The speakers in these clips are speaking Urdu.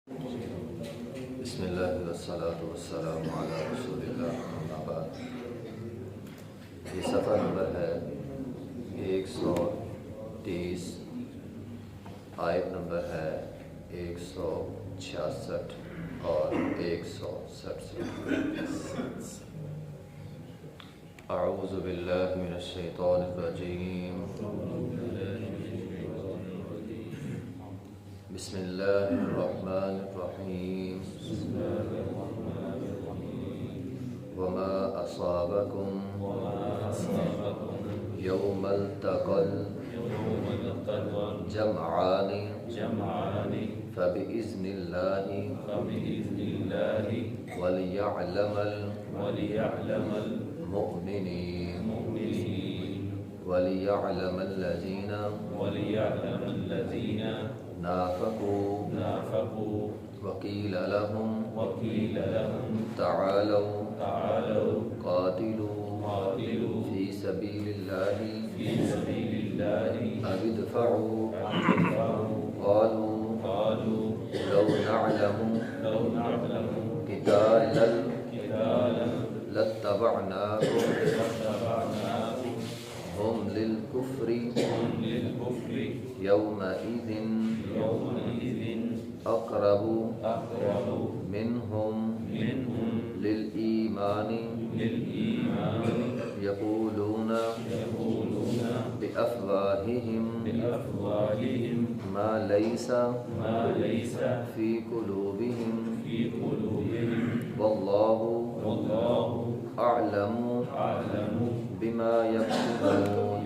بسم اللہ والصلاة والسلام علی رسول اللہ اما بعد۔ یہ صفحہ نمبر ہے 130، آیت نمبر ہے 166 اور 167۔ اعوذ باللہ من الشیطان الرجیم، بسم اللہ الرحمن الرحیم، وما اصابکم یوم التقى الجمعان فبإذن اللہ وليعلم المؤمنین وليعلم الذین نافقوا وقیل لهم تعالوا قاتلوا فی سبیل اللہ او ادفعوا قالوا لو نعلم قتالا لاتبعناكم هم للكفر يومئذ اقرب منهم للإيمان يقولون بأفواههم ما ليس في قلوبهم والله أعلم بما يكتمون۔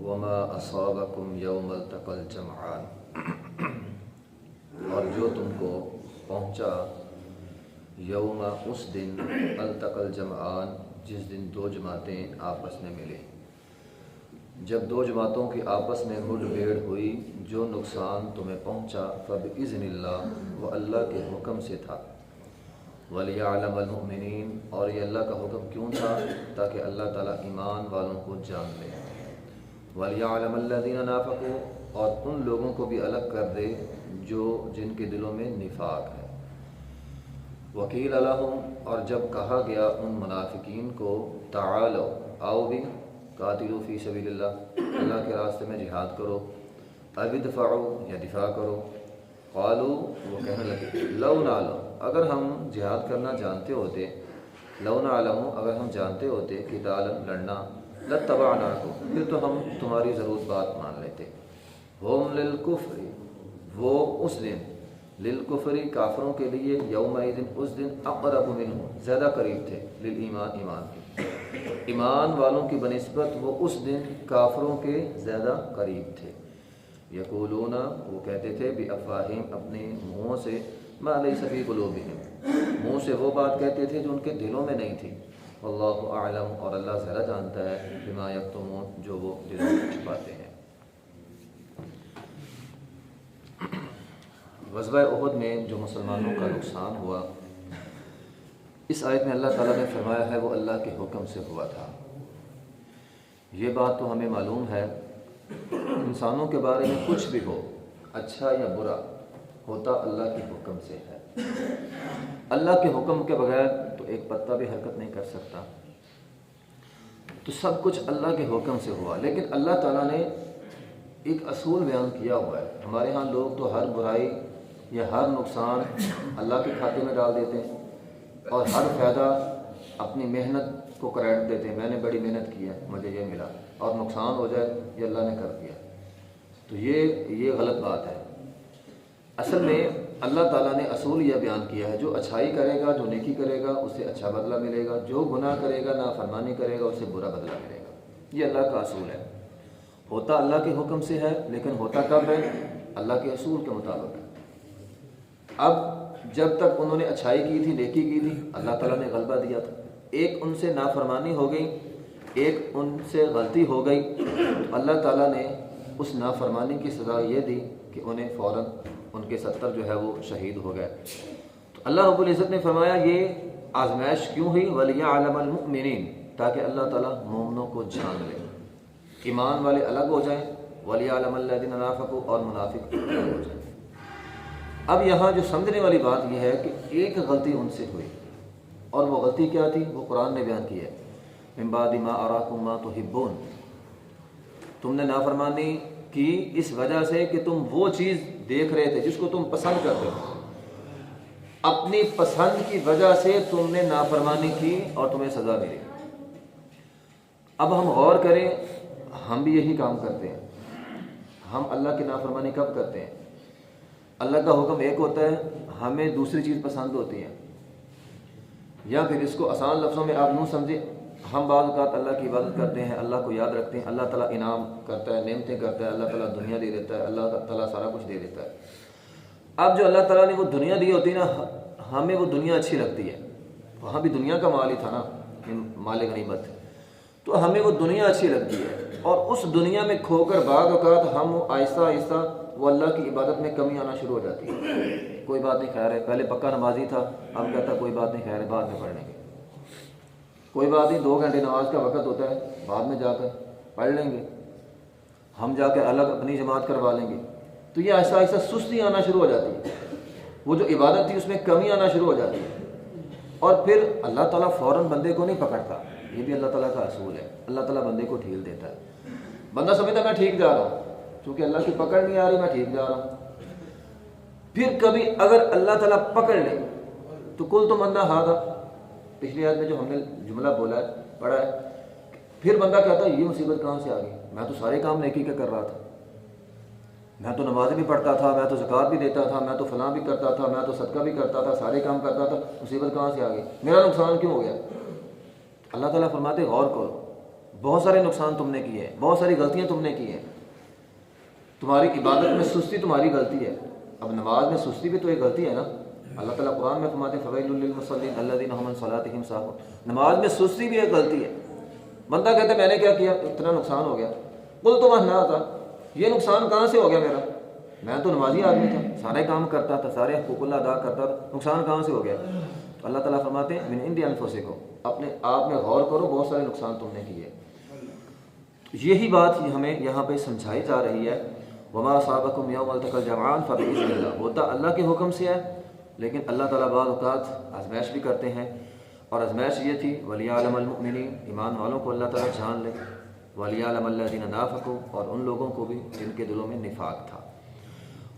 وما اصابکم یوم التقى الجمعان، اور جو تم کو پہنچا یوم اس دن التقى الجمعان، جس دن دو جماعتیں آپس میں ملے۔ جب دو جماعتوں کی آپس میں مڈ بھیڑ ہوئی، جو نقصان تمہیں پہنچا فبإذن اللہ، وہ اللہ کے حکم سے تھا۔ وَلِيَعْلَمَ الْمُؤْمِنِينَ، اور یہ اللہ کا حکم کیوں تھا؟ تاکہ اللہ تعالیٰ ایمان والوں کو جان لے۔ وَلِيَعْلَمَ الَّذِينَ نَافَقُوا، اور ان لوگوں کو بھی الگ کر دے جن کے دلوں میں نفاق ہے۔ وَقِيلَ لَهُمْ، اور جب کہا گیا ان منافقین کو تعالوا، آؤ بھی، قاتلوا فی سبیل اللہ، اللہ کے راستے میں جہاد کرو، او ادفعوا، یا دفاع کرو، قالوا، وہ کہنے لگے لو نعلم، اگر ہم جہاد کرنا جانتے ہوتے، لو نعلم، اگر ہم جانتے ہوتے قتالا، لڑنا، لاتبعناکم، پھر تو ہم تمہاری ضرور بات مان لیتے۔ ہم للکفر، وہ اس دن، للکفر، کافروں کے لیے، یومئذ، اس دن، اقرب منہم، زیادہ قریب تھے، للایمان، ایمان کے، ایمان والوں کی بنسبت وہ اس دن کافروں کے زیادہ قریب تھے۔ یقولون، وہ کہتے تھے، بافواہہم، اپنے منہوں سے، ما لیس فی قلوبہم، منہ سے وہ بات کہتے تھے جو ان کے دلوں میں نہیں تھی۔ واللہ اعلم، اور اللہ زیادہ جانتا ہے، بما یکتمون، جو وہ دلوں میں چھپاتے ہیں۔ غزوہ احد میں جو مسلمانوں کا نقصان ہوا، اس آیت میں اللہ تعالیٰ نے فرمایا ہے وہ اللہ کے حکم سے ہوا تھا۔ یہ بات تو ہمیں معلوم ہے، انسانوں کے بارے میں کچھ بھی ہو، اچھا یا برا، ہوتا اللہ کے حکم سے ہے۔ اللہ کے حکم کے بغیر تو ایک پتا بھی حرکت نہیں کر سکتا، تو سب کچھ اللہ کے حکم سے ہوا۔ لیکن اللہ تعالیٰ نے ایک اصول بیان کیا ہوا ہے۔ ہمارے ہاں لوگ تو ہر برائی یا ہر نقصان اللہ کے کھاتے میں ڈال دیتے ہیں، اور ہر فائدہ اپنی محنت کو کریڈٹ دیتے ہیں، میں نے بڑی محنت کی ہے، مجھے یہ ملا، اور نقصان ہو جائے یہ اللہ نے کر دیا۔ تو یہ غلط بات ہے۔ اصل میں اللہ تعالیٰ نے اصول یہ بیان کیا ہے، جو اچھائی کرے گا، جو نیکی کرے گا، اسے اچھا بدلہ ملے گا، جو گناہ کرے گا، نافرمانی کرے گا، اسے برا بدلہ ملے گا۔ یہ اللہ کا اصول ہے۔ ہوتا اللہ کے حکم سے ہے، لیکن ہوتا کب ہے؟ اللہ کے اصول کے مطابق۔ اب جب تک انہوں نے اچھائی کی تھی، نیکی کی تھی، اللہ تعالیٰ نے غلبہ دیا تھا۔ ایک ان سے نافرمانی ہو گئی، ایک ان سے غلطی ہو گئی، تو اللہ تعالیٰ نے اس نافرمانی کی سزا یہ دی کہ انہیں فوراً ان کے 70 جو ہے وہ شہید ہو گئے۔ تو اللہ رب العزت نے فرمایا یہ آزمائش کیوں ہوئی؟ وَلِيَعْلَمَ الْمُؤْمِنِينَ، تاکہ اللہ تعالیٰ مومنوں کو جان لے۔ ایمان والے الگ ہو جائیں، وَلِيَعْلَمَ الَّذِينَ نَافَقُوا، اور منافق الگ ہو جائیں۔ اب یہاں جو سمجھنے والی بات یہ ہے کہ ایک غلطی ان سے ہوئی، اور وہ غلطی کیا تھی؟ وہ قرآن نے بیان کی ہے، مِن بَعْدِ مَا أَرَاكُم مَا تُحِبُّونَ، تم نے نافرمانی کی اس وجہ سے کہ تم وہ چیز دیکھ رہے تھے جس کو تم پسند کرتے ہو، اپنی پسند کی وجہ سے تم نے نافرمانی کی اور تمہیں سزا ملی۔ اب ہم غور کریں، ہم بھی یہی کام کرتے ہیں۔ ہم اللہ کی نافرمانی کب کرتے ہیں؟ اللہ کا حکم ایک ہوتا ہے، ہمیں دوسری چیز پسند ہوتی ہے، یا پھر اس کو آسان لفظوں میں آپ نوں سمجھیں، ہم بعض اوقات اللہ کی عبادت کرتے ہیں، اللہ کو یاد رکھتے ہیں، اللہ تعالیٰ انعام کرتا ہے، نعمتیں کرتا ہے، اللہ تعالیٰ دنیا دے دیتا ہے، اللہ تعالیٰ سارا کچھ دے دیتا ہے۔ اب جو اللہ تعالیٰ نے وہ دنیا دی ہوتی ہے نا، ہمیں وہ دنیا اچھی لگتی ہے، وہاں بھی دنیا کا مال ہی تھا نا، مال غنیمت، تو ہمیں وہ دنیا اچھی لگتی ہے، اور اس دنیا میں کھو کر بعض اوقات ہم آہستہ آہستہ وہ اللہ کی عبادت میں کمی آنا شروع ہو جاتی ہے۔ کوئی بات نہیں، خیر ہے، پہلے پکا نمازی تھا، اب کہتا کوئی بات نہیں، خیر ہے، بعد میں پڑھ لیں گے، کوئی بات نہیں، 2 گھنٹے نماز کا وقت ہوتا ہے، بعد میں جا کر پڑھ لیں گے، ہم جا کے الگ اپنی جماعت کروا لیں گے۔ تو یہ ایسا ایسا سستی آنا شروع ہو جاتی ہے، وہ جو عبادت تھی اس میں کمی آنا شروع ہو جاتی ہے، اور پھر اللہ تعالیٰ فوراً بندے کو نہیں پکڑتا، یہ بھی اللہ تعالیٰ کا اصول ہے، اللہ تعالیٰ بندے کو ڈھیل دیتا ہے۔ بندہ سمجھتا میں ٹھیک جا رہا ہوں، چونکہ اللہ کی پکڑ نہیں آ رہی، میں ٹھیک جا رہا ہوں۔ پھر کبھی اگر اللہ تعالیٰ پکڑ لے تو کل تو بندہ ہادا، پچھلی آیت میں جو ہم نے جملہ بولا ہے، پڑھا ہے، پھر بندہ کہتا ہے یہ مصیبت کہاں سے آ گئی، میں تو سارے کام نیکی کے کر رہا تھا، میں تو نماز بھی پڑھتا تھا، میں تو زکوٰۃ بھی دیتا تھا، میں تو فلاں بھی کرتا تھا، میں تو صدقہ بھی کرتا تھا، سارے کام کرتا تھا، مصیبت کہاں سے آ گئی، میرا نقصان کیوں ہو گیا؟ اللہ تعالیٰ فرماتے غور کرو، بہت سارے نقصان تم نے کیے ہیں، بہت ساری غلطیاں تم نے کی ہیں، تمہاری عبادت میں سستی تمہاری غلطی ہے۔ اب نماز میں سستی بھی تو ایک غلطی ہے نا، اللہ تعالیٰ قرآن میں فرماتے ہیں فویل للمصلین الذین هم عن صلاتهم ساہون، نماز میں سستی بھی ایک غلطی ہے۔ بندہ کہتا ہے میں نے کیا کیا، اتنا نقصان ہو گیا، قل تو نہ تھا، یہ نقصان کہاں سے ہو گیا میرا، میں تو نمازی آدمی تھا، سارے کام کرتا تھا، سارے حقوق اللہ ادا کرتا تھا، نقصان کہاں سے ہو گیا؟ تو اللہ تعالیٰ فرماتے ہیں من عند انفسکم، اپنے آپ میں غور کرو، بہت سارے نقصان تم نے کیے۔ یہی بات ہمیں یہاں پہ سمجھائی جا رہی ہے، وما اصابکم یوم التقى الجمعان فباذن اللہ، ہوتا اللہ کے حکم سے ہے، لیکن اللہ تعالیٰ بعض اوقات آزمائش بھی کرتے ہیں، اور آزمائش یہ تھی ولیعلم المؤمنین، ایمان والوں کو اللہ تعالیٰ جان لے، ولیعلم الذین نافقوا، اور ان لوگوں کو بھی جن کے دلوں میں نفاق تھا۔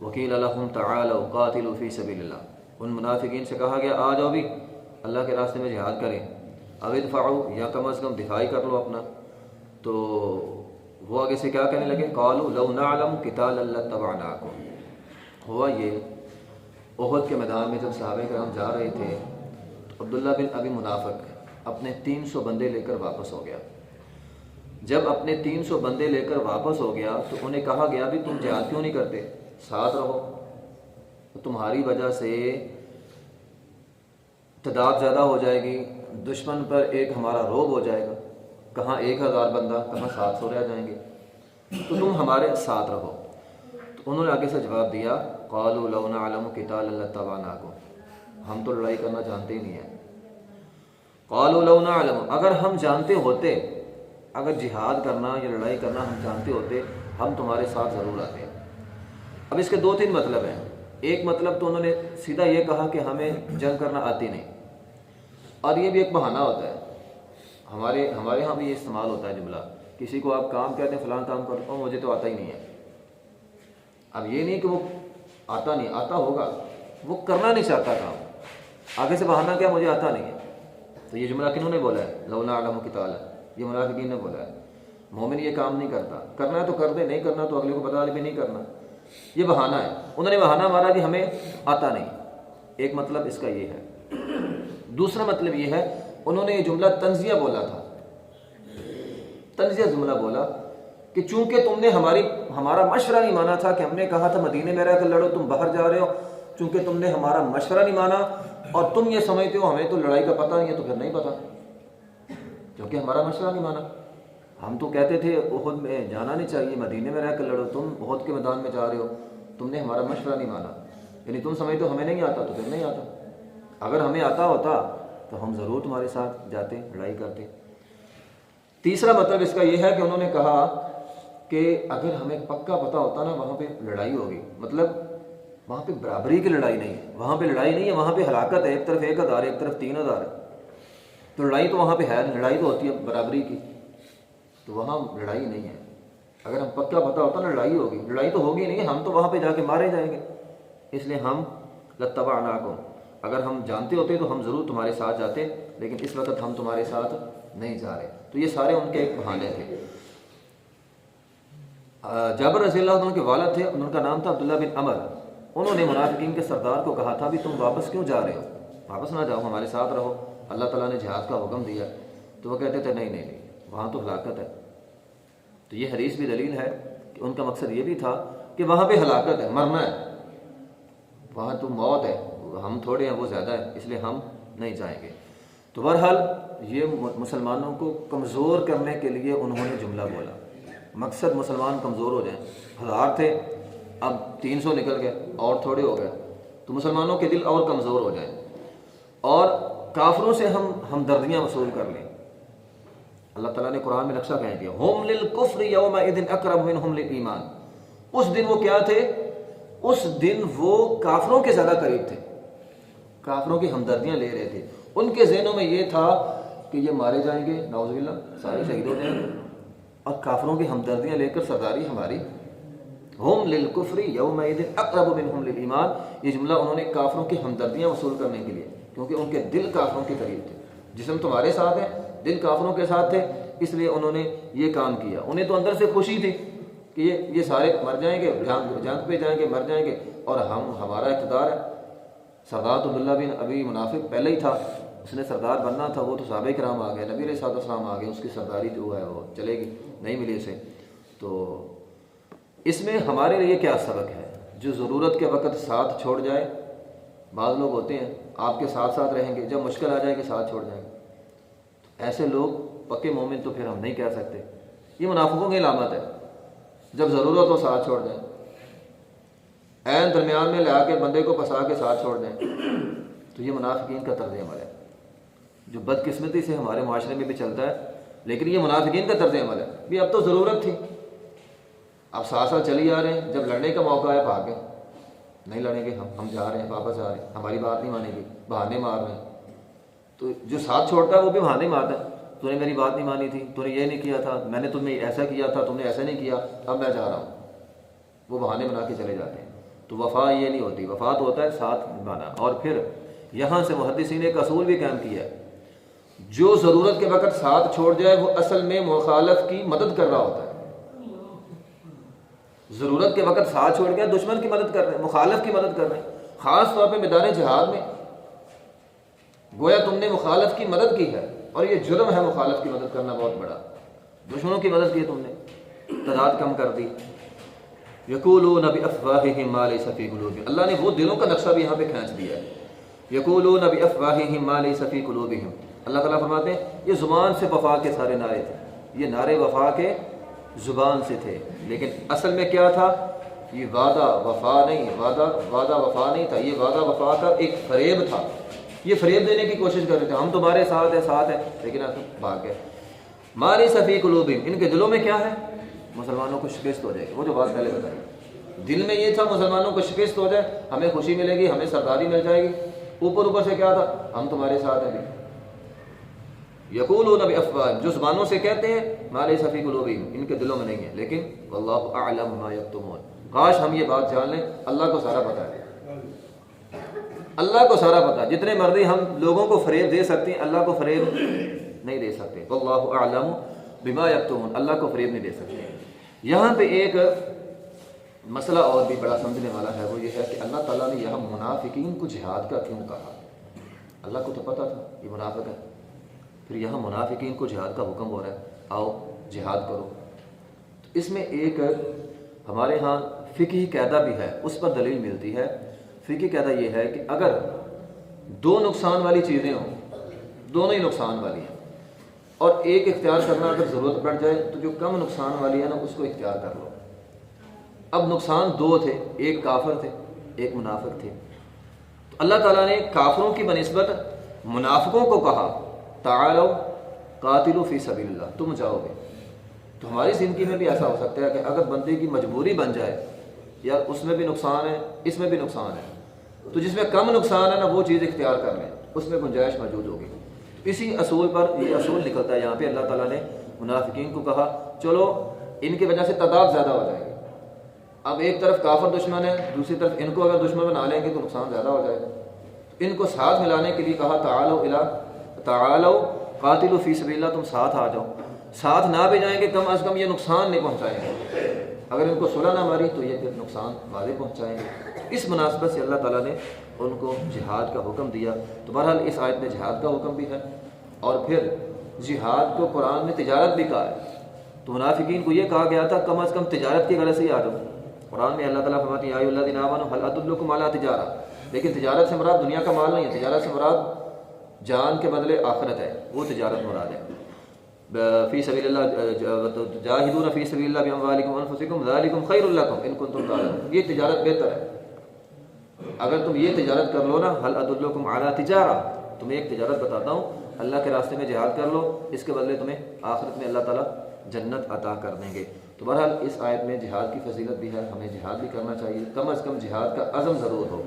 وقیل لهم تعالوا قاتلوا فی سبیل اللہ، ان منافقین سے کہا گیا آ جاؤ بھی اللہ کے راستے میں جہاد کریں، او ادفعوا، یا کم از کم دفاع کر لو اپنا۔ تو وہ آگے سے کیا کہنے لگے، قالوا لو نعلم قتالا لاتبعناکم، ہوا یہ احد کے میدان میں جب صحابہ کرام جا رہے تھے تو عبداللہ بن ابی منافق اپنے 300 بندے لے کر واپس ہو گیا۔ جب اپنے 300 بندے لے کر واپس ہو گیا تو انہیں کہا گیا بھی تم جہاد کیوں نہیں کرتے، ساتھ رہو، تو تمہاری وجہ سے تعداد زیادہ ہو جائے گی، دشمن پر ایک ہمارا روب ہو جائے گا، کہاں 1000 بندہ، کہاں 700 رہ جائیں گے، تو تم ہمارے ساتھ رہو۔ تو انہوں نے آگے سے جواب دیا قالوا لو نعلم قتالا لاتبعناکم، ہم تو لڑائی کرنا جانتے ہی نہیں ہیں۔ قالوا لو نعلم، اگر ہم جانتے ہوتے، اگر جہاد کرنا یا لڑائی کرنا ہم جانتے ہوتے، ہم تمہارے ساتھ ضرور آتے۔ اب اس کے 2-3 مطلب ہیں۔ ایک مطلب تو انہوں نے سیدھا یہ کہا کہ ہمیں جنگ کرنا آتی نہیں، اور یہ بھی ایک بہانہ ہوتا ہے، ہمارے ہاں بھی یہ استعمال ہوتا ہے جملہ، کسی کو آپ کام کہتے ہیں فلاں کام کرو، مجھے تو آتا ہی نہیں ہے۔ اب یہ نہیں کہ وہ آتا نہیں، آتا ہوگا، وہ کرنا نہیں چاہتا کام، آگے سے بہانہ کیا مجھے آتا نہیں ہے۔ تو یہ جملہ کنہوں نے بولا ہے، لو نعلم قتالا، یہ منافقین نے بولا ہے۔ مومن یہ کام نہیں کرتا، کرنا ہے تو کر دے، نہیں کرنا تو اگلے کو بتا دے بھی نہیں کرنا، یہ بہانہ ہے۔ انہوں نے بہانہ مارا کہ ہمیں آتا نہیں، ایک مطلب اس کا یہ ہے۔ دوسرا مطلب یہ ہے انہوں نے یہ جملہ تنزیہ بولا تھا، تنزیہ جملہ بولا کہ چونکہ تم نے ہمارا مشورہ نہیں مانا تھا، کہ ہم نے کہا تھا مدینے میں رہ کر لڑو، تم باہر جا رہے ہو، چونکہ تم نے ہمارا مشورہ نہیں مانا اور تم یہ سمجھتے ہو ہمیں تو لڑائی کا پتہ نہیں ہے، تو پھر نہیں پتہ، کیونکہ ہمارا مشورہ نہیں مانا۔ ہم تو کہتے تھے احد میں جانا نہیں چاہیے، مدینے میں رہ کر لڑو، تم احد کے میدان میں جا رہے ہو، تم نے ہمارا مشورہ نہیں مانا، یعنی تم سمجھتے ہو ہمیں نہیں آتا تو پھر نہیں آتا، اگر ہمیں آتا ہوتا تو ہم ضرور تمہارے ساتھ جاتے، لڑائی کرتے۔ تیسرا مطلب اس کا یہ ہے کہ انہوں نے کہا کہ اگر ہمیں پکا پتہ ہوتا نا وہاں پہ لڑائی ہوگی، مطلب وہاں پہ برابری کی لڑائی نہیں ہے، وہاں پہ لڑائی نہیں ہے، وہاں پہ ہلاکت ہے، ایک طرف 1000 ایک طرف 3000 ہے، تو لڑائی تو وہاں پہ ہے، لڑائی تو ہوتی ہے برابری کی، تو وہاں لڑائی نہیں ہے۔ اگر ہم پکا پتہ ہوتا نا لڑائی ہوگی، لڑائی تو ہوگی نہیں، ہم تو وہاں پہ جا کے مارے جائیں گے، اس لیے ہم لاتبعناکم، اگر ہم جانتے ہوتے تو ہم ضرور تمہارے ساتھ جاتے، لیکن اس وقت ہم تمہارے ساتھ نہیں جا رہے۔ تو یہ سارے ان کے ایک بہانے تھے۔ جابر رضی اللہ عنہ کے والد تھے، ان کا نام تھا عبداللہ بن عمر، انہوں نے منافقین کے سردار کو کہا تھا بھی تم واپس کیوں جا رہے ہو، واپس نہ جاؤ، ہمارے ساتھ رہو، اللہ تعالیٰ نے جہاد کا حکم دیا۔ تو وہ کہتے تھے نہیں نہیں نہیں، وہاں تو ہلاکت ہے۔ تو یہ حدیث بھی دلیل ہے کہ ان کا مقصد یہ بھی تھا کہ وہاں پہ ہلاکت ہے، مرنا ہے، وہاں تو موت ہے، ہم تھوڑے ہیں وہ زیادہ ہے، اس لیے ہم نہیں جائیں گے۔ تو بہرحال یہ مسلمانوں کو کمزور کرنے کے لیے انہوں نے جملہ بولا، مقصد مسلمان کمزور ہو جائیں۔ 1000 تھے، اب 300 نکل گئے اور تھوڑے ہو گئے، تو مسلمانوں کے دل اور کمزور ہو جائیں اور کافروں سے ہم ہمدردیاں وصول کر لیں۔ اللہ تعالیٰ نے قرآن میں نقشہ کہہ دیا، ہم للکفر یومئذ اقرب منہم للایمان، اس دن وہ کیا تھے، اس دن وہ کافروں کے زیادہ قریب تھے، کافروں کی ہمدردیاں لے رہے تھے۔ ان کے ذہنوں میں یہ تھا کہ یہ مارے جائیں گے، نعوذ باللہ، سارے شہید ہو جائیں گے، اور کافروں کی ہمدردیاں لے کر سرداری ہماری۔ ہم للکفر یومئذ اقرب منہم للایمان، یہ جملہ انہوں نے کافروں کی ہمدردیاں وصول کرنے کے لیے، کیونکہ ان کے دل کافروں کے قریب تھے، جسم تمہارے ساتھ ہے، دل کافروں کے ساتھ تھے، اس لیے انہوں نے یہ کام کیا۔ انہیں تو اندر سے خوشی تھی کہ یہ سارے مر جائیں گے، جنگ پہ جائیں گے، مر جائیں گے، اور ہمارا اقتدار ہے۔ سردار عبداللہ بن ابی منافق پہلے ہی تھا، اس نے سردار بننا تھا، وہ تو صحابہ کرام آ گئے، نبی علیہ السلام آ گئے، اس کی سرداری جو ہے وہ چلے گی، نہیں ملی اسے۔ تو اس میں ہمارے لیے کیا سبق ہے؟ جو ضرورت کے وقت ساتھ چھوڑ جائے، بعض لوگ ہوتے ہیں آپ کے ساتھ ساتھ رہیں گے، جب مشکل آ جائے گی ساتھ چھوڑ جائیں گے، ایسے لوگ پکے مومن تو پھر ہم نہیں کہہ سکتے، یہ منافقوں کی علامت ہے، جب ضرورت ہو ساتھ چھوڑ دیں، عین درمیان میں لا کے بندے کو پھنسا کے ساتھ چھوڑ دیں، تو یہ منافقین کا طرز عمل ہے، جو بدقسمتی سے ہمارے معاشرے میں بھی چلتا ہے، لیکن یہ منافقین کا طرز عمل ہے۔ بھی اب تو ضرورت تھی، اب ساتھ ساتھ چلی آ رہے ہیں، جب لڑنے کا موقع ہے بھاگ گئے، نہیں لڑیں گے، ہم جا رہے ہیں، واپس آ رہے ہیں، ہماری بات نہیں مانیں گے، بہانے مار رہے ہیں۔ تو جو ساتھ چھوڑتا ہے وہ بھی بہانے مارتا ہے، تو نے میری بات نہیں مانی تھی، تو نے یہ نہیں کیا تھا، میں نے تمہیں ایسا کیا تھا، تم نے ایسا نہیں کیا، اب میں جا رہا ہوں، وہ بہانے بنا کے چلے جاتے ہیں۔ تو وفا یہ نہیں ہوتی، وفا تو ہوتا ہے ساتھ نبھانا۔ اور پھر یہاں سے محدثین نے ایک اصول بھی قائم کیا ہے، جو ضرورت کے وقت ساتھ چھوڑ جائے وہ اصل میں مخالف کی مدد کر رہا ہوتا ہے۔ ضرورت کے وقت ساتھ چھوڑ گیا، دشمن کی مدد کر رہے ہیں، مخالف کی مدد کر رہے ہیں، خاص طور پہ میدان جہاد میں گویا تم نے مخالف کی مدد کی ہے، اور یہ جرم ہے مخالف کی مدد کرنا بہت بڑا۔ دشمنوں کی مدد کی تم نے، تعداد کم کر دی۔ یقولون بافواہہم ما لیس فی قلوبہم، اللہ نے وہ دلوں کا نقشہ بھی یہاں پہ کھینچ دیا ہے۔ یقولون بافواہہم ما لیس فی قلوبہم، اللہ تعالیٰ فرماتے ہیں یہ زبان سے وفا کے سارے نعرے تھے، یہ نعرے وفا کے زبان سے تھے، لیکن اصل میں کیا تھا؟ یہ وعدہ وفا نہیں، وعدہ وفا نہیں تھا، یہ وعدہ وفا کا ایک فریب تھا، یہ فریب دینے کی کوشش کر رہے تھے، ہم تمہارے ساتھ ہیں، لیکن آپ بھاگ گئے۔ ما لیس فی قلوبہم، ان کے دلوں میں کیا ہے؟ مسلمانوں کو شکست ہو جائے گی، وہ جو بات پہلے بتائی، دل میں یہ تھا مسلمانوں کو شکست ہو جائے، ہمیں خوشی ملے گی، ہمیں سرداری مل جائے گی، اوپر سے کیا تھا؟ ہم تمہارے ساتھ ہیں۔ یقولون بافواہہم، جو زبانوں سے کہتے ہیں، ما لیس فی قلوبہم، ان کے دلوں میں نہیں ہے، لیکن واللہ اعلم ما یکتمون، کاش ہم یہ بات جان لیں، اللہ کو سارا پتہ ہے، اللہ کو سارا پتہ ہے، جتنے مرضی ہم لوگوں کو فریب دے سکتے ہیں، اللہ کو فریب نہیں دے سکتے، واللہ اعلم بما یکتمون، اللہ کو فریب نہیں دے سکتے۔ یہاں پہ ایک مسئلہ اور بھی بڑا سمجھنے والا ہے، وہ یہ ہے کہ اللہ تعالیٰ نے یہاں منافقین کو جہاد کا کیوں کہا؟ اللہ کو تو پتہ تھا یہ منافق ہے، پھر یہاں منافقین کو جہاد کا حکم ہو رہا ہے، آؤ جہاد کرو۔ تو اس میں ایک ہمارے ہاں فقہی قاعدہ بھی ہے، اس پر دلیل ملتی ہے۔ فقہی قاعدہ یہ ہے کہ اگر دو نقصان والی چیزیں ہوں، دونوں ہی نقصان والی ہیں، اور ایک اختیار کرنا اگر ضرورت پڑ جائے تو جو کم نقصان والی ہے نا اس کو اختیار کر لو۔ اب نقصان دو تھے، ایک کافر تھے، ایک منافق تھے، تو اللہ تعالیٰ نے کافروں کی بنسبت منافقوں کو کہا تعالوا قاتلوا فی سبیل اللہ، تم جاؤ گے۔ تو ہماری زندگی میں بھی ایسا ہو سکتا ہے کہ اگر بندے کی مجبوری بن جائے یار اس میں بھی نقصان ہے اس میں بھی نقصان ہے، تو جس میں کم نقصان ہے نا وہ چیز اختیار کر لیں، اس میں گنجائش موجود ہوگی۔ اسی اصول پر یہ اصول نکلتا ہے یہاں پہ اللہ تعالیٰ نے منافقین کو کہا چلو ان کی وجہ سے تعداد زیادہ ہو جائے گی، اب ایک طرف کافر دشمن ہے، دوسری طرف ان کو اگر دشمن بنا لیں گے تو نقصان زیادہ ہو جائے گا۔ ان کو ساتھ ملانے کے لیے کہا تعالوا قاتلوا فی سبیل اللہ، تم ساتھ آ جاؤ۔ ساتھ نہ بھی جائیں گے کم از کم یہ نقصان نہیں پہنچائیں گے، اگر ان کو صلح نہ ماری تو یہ پھر نقصان واضح پہنچائیں گے۔ اس مناسبت سے اللہ تعالیٰ نے ان کو جہاد کا حکم دیا۔ تو بہرحال اس آیت میں جہاد کا حکم بھی ہے، اور پھر جہاد کو قرآن نے تجارت بھی کہا ہے۔ تو منافقین کو یہ کہا گیا تھا کم از کم تجارت کی غرض سے ہی آ جاؤ۔ قرآن میں اللہ تعالیٰ فرماتے ہیں یا ایھا الذین آمنوا هل ادلکم علی تجارہ، لیکن تجارت سے مراد دنیا کا مال نہیں ہے، تجارت سے مراد جان کے بدلے آخرت ہے، وہ تجارت مراد ہے۔ فی سبیل اللہ جاہدون فی سبیل اللہ باموالکم وانفسکم ذالکم خیر لکم ان کنتم تعلمون، یہ تجارت بہتر ہے۔ اگر تم یہ تجارت کر لو نا، هل ادلکم علی تجارہ، تمہیں ایک تجارت بتاتا ہوں، اللہ کے راستے میں جہاد کر لو، اس کے بدلے تمہیں آخرت میں اللہ تعالیٰ جنت عطا کر دیں گے۔ تو بہرحال اس آیت میں جہاد کی فضیلت بھی ہے، ہمیں جہاد بھی کرنا چاہیے، کم از کم جہاد کا عزم ضرور ہو۔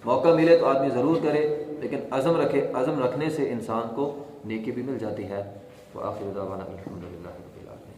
موقع ملے تو آدمی ضرور کرے، لیکن عزم رکھے، عزم رکھنے سے انسان کو نیکی بھی مل جاتی ہے۔ وآخر دعوانا الحمد للہ رب العالمین۔